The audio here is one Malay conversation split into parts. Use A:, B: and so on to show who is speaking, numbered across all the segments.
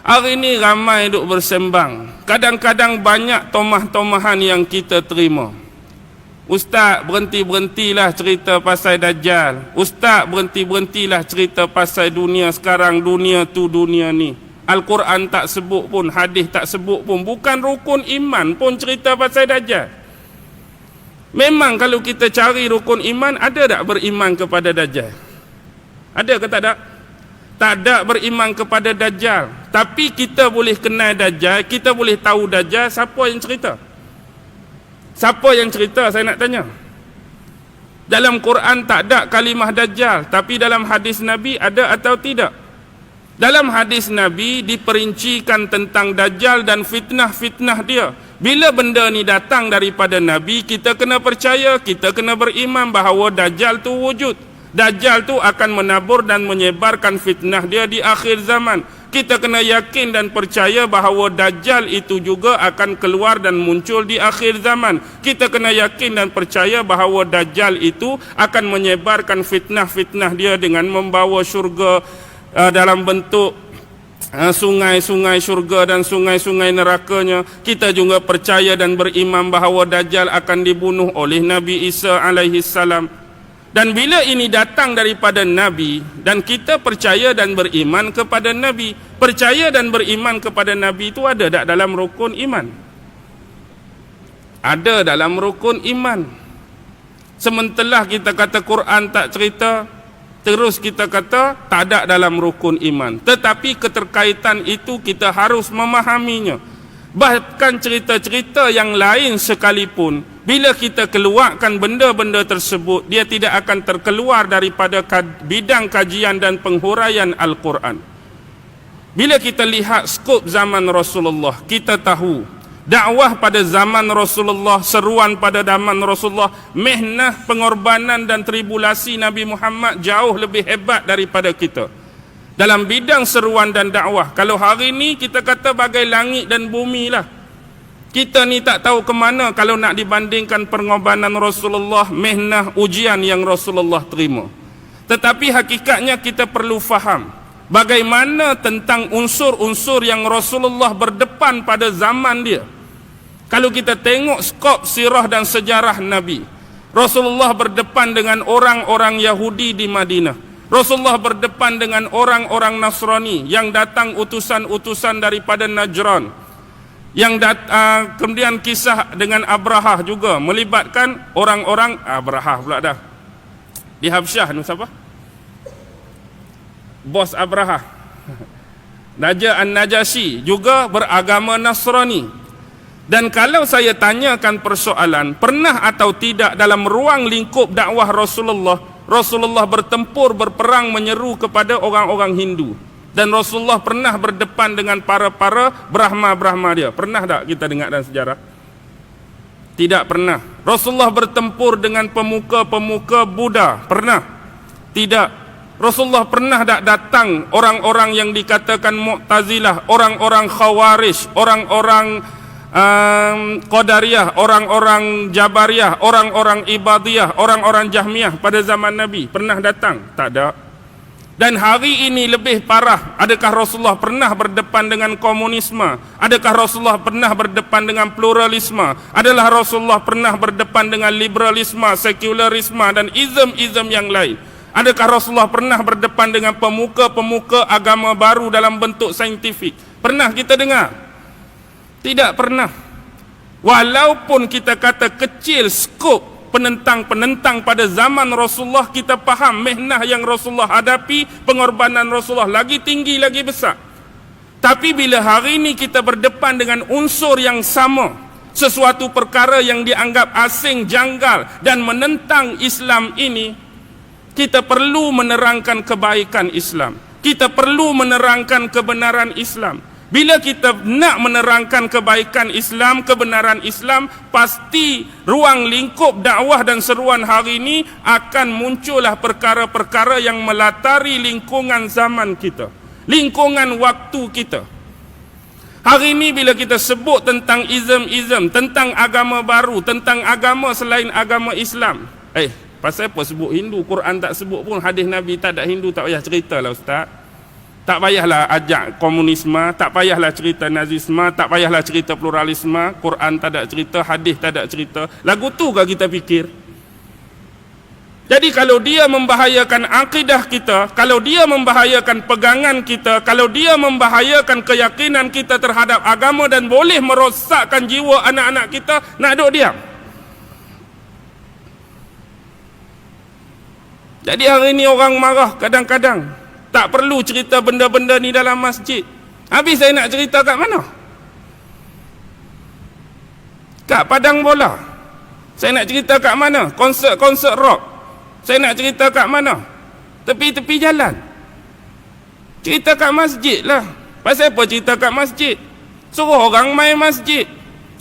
A: Hari ni ramai duk bersembang. Kadang-kadang banyak tomah-tomahan yang kita terima. Ustaz, berhenti-berhentilah cerita pasal Dajjal. Ustaz, berhenti-berhentilah cerita pasal dunia sekarang, dunia tu, dunia ni. Al-Quran tak sebut pun, hadis tak sebut pun. Bukan rukun iman pun cerita pasal Dajjal. Memang kalau kita cari rukun iman, ada tak beriman kepada Dajjal? Ada ke tak ada? Tak ada beriman kepada Dajjal. Tapi kita boleh kenal Dajjal, kita boleh tahu Dajjal. Siapa yang cerita? Siapa yang cerita, saya nak tanya. Dalam Quran tak ada kalimah Dajjal, tapi dalam hadis Nabi ada atau tidak? Dalam hadis Nabi diperincikan tentang Dajjal dan fitnah-fitnah dia. Bila benda ni datang daripada Nabi, kita kena percaya, kita kena beriman bahawa Dajjal tu wujud. Dajjal tu akan menabur dan menyebarkan fitnah dia di akhir zaman. Kita kena yakin dan percaya bahawa Dajjal itu juga akan keluar dan muncul di akhir zaman. Kita kena yakin dan percaya bahawa Dajjal itu akan menyebarkan fitnah-fitnah dia dengan membawa syurga dalam bentuk sungai-sungai syurga dan sungai-sungai nerakanya. Kita juga percaya dan beriman bahawa Dajjal akan dibunuh oleh Nabi Isa alaihi salam. Dan bila ini datang daripada Nabi dan kita percaya dan beriman kepada Nabi, percaya dan beriman kepada Nabi itu ada tak dalam rukun iman? Ada dalam rukun iman. Sementara kita kata Quran tak cerita, terus kita kata tak ada dalam rukun iman. Tetapi keterkaitan itu kita harus memahaminya. Bahkan cerita-cerita yang lain sekalipun, bila kita keluarkan benda-benda tersebut, dia tidak akan terkeluar daripada bidang kajian dan penghuraian Al-Quran. Bila kita lihat skop zaman Rasulullah, kita tahu dakwah pada zaman Rasulullah, seruan pada zaman Rasulullah, mihnah, pengorbanan dan tribulasi Nabi Muhammad jauh lebih hebat daripada kita. Dalam bidang seruan dan dakwah, kalau hari ni kita kata bagai langit dan bumi lah. Kita ni tak tahu ke mana kalau nak dibandingkan pengorbanan Rasulullah, mihnah, ujian yang Rasulullah terima. Tetapi hakikatnya kita perlu faham bagaimana tentang unsur-unsur yang Rasulullah berdepan pada zaman dia. Kalau kita tengok skop sirah dan sejarah Nabi, Rasulullah berdepan dengan orang-orang Yahudi di Madinah. Rasulullah berdepan dengan orang-orang Nasrani yang datang utusan-utusan daripada Najran. Kemudian kisah dengan Abrahah juga melibatkan orang-orang Abrahah pula dah. Di Habsyah ni siapa? Bos Abrahah. Raja An-Najasyi juga beragama Nasrani. Dan kalau saya tanyakan persoalan, pernah atau tidak dalam ruang lingkup dakwah Rasulullah bertempur, berperang, menyeru kepada orang-orang Hindu. Dan Rasulullah pernah berdepan dengan para-para Brahma-Brahma dia. Pernah tak kita dengar dalam sejarah? Tidak pernah. Rasulullah bertempur dengan pemuka-pemuka Buddha. Pernah? Tidak. Rasulullah pernah tak datang orang-orang yang dikatakan Mu'tazilah, orang-orang Khawarij, orang-orang Qadariyah, orang-orang Jabariyah, orang-orang Ibadiyah, orang-orang Jahmiyah pada zaman Nabi? Pernah datang? Tak ada. Dan hari ini lebih parah. Adakah Rasulullah pernah berdepan dengan komunisme? Adakah Rasulullah pernah berdepan dengan pluralisme? Adalah Rasulullah pernah berdepan dengan liberalisme, sekularisme dan izm-izm yang lain? Adakah Rasulullah pernah berdepan dengan pemuka-pemuka agama baru dalam bentuk saintifik? Pernah kita dengar? Tidak pernah. Walaupun kita kata kecil skop penentang-penentang pada zaman Rasulullah, kita faham mihnah yang Rasulullah hadapi, pengorbanan Rasulullah lagi tinggi, lagi besar. Tapi bila hari ini kita berdepan dengan unsur yang sama, sesuatu perkara yang dianggap asing, janggal dan menentang Islam ini, kita perlu menerangkan kebaikan Islam. Kita perlu menerangkan kebenaran Islam. Bila kita nak menerangkan kebaikan Islam, kebenaran Islam, pasti ruang lingkup dakwah dan seruan hari ini akan muncullah perkara-perkara yang melatari lingkungan zaman kita, lingkungan waktu kita. Hari ini bila kita sebut tentang izm-izm, tentang agama baru, tentang agama selain agama Islam, pasal apa sebut Hindu? Quran tak sebut pun, hadis Nabi tak ada Hindu, tak payah ceritalah Ustaz. Tak payahlah ajak komunisme, tak payahlah cerita nazisme, tak payahlah cerita pluralisme. Quran tak ada cerita, hadis tak ada cerita. Lagu tu ke kita fikir? Jadi kalau dia membahayakan akidah kita, kalau dia membahayakan pegangan kita, kalau dia membahayakan keyakinan kita terhadap agama dan boleh merosakkan jiwa anak-anak kita, nak duduk diam? Jadi hari ini orang marah kadang-kadang tak perlu cerita benda-benda ni dalam masjid. Habis saya nak cerita kat mana? Kat padang bola. Saya nak cerita kat mana? Konsert rock. Saya nak cerita kat mana? Tepi-tepi jalan. Cerita kat masjid lah. Pasal apa cerita kat masjid? Suruh orang main masjid,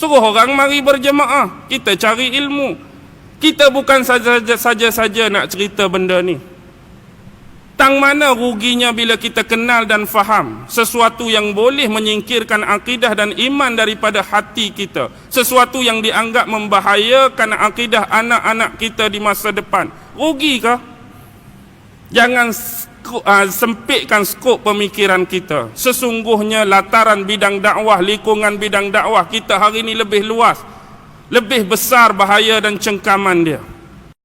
A: suruh orang mari berjemaah. Kita cari ilmu. Kita bukan saja nak cerita benda ni. Tang mana ruginya bila kita kenal dan faham sesuatu yang boleh menyingkirkan akidah dan iman daripada hati kita, sesuatu yang dianggap membahayakan akidah anak-anak kita di masa depan. Rugi kah? Jangan sempitkan skop pemikiran kita. Sesungguhnya lataran bidang dakwah, lingkungan bidang dakwah kita hari ini lebih luas, lebih besar bahaya dan cengkaman dia.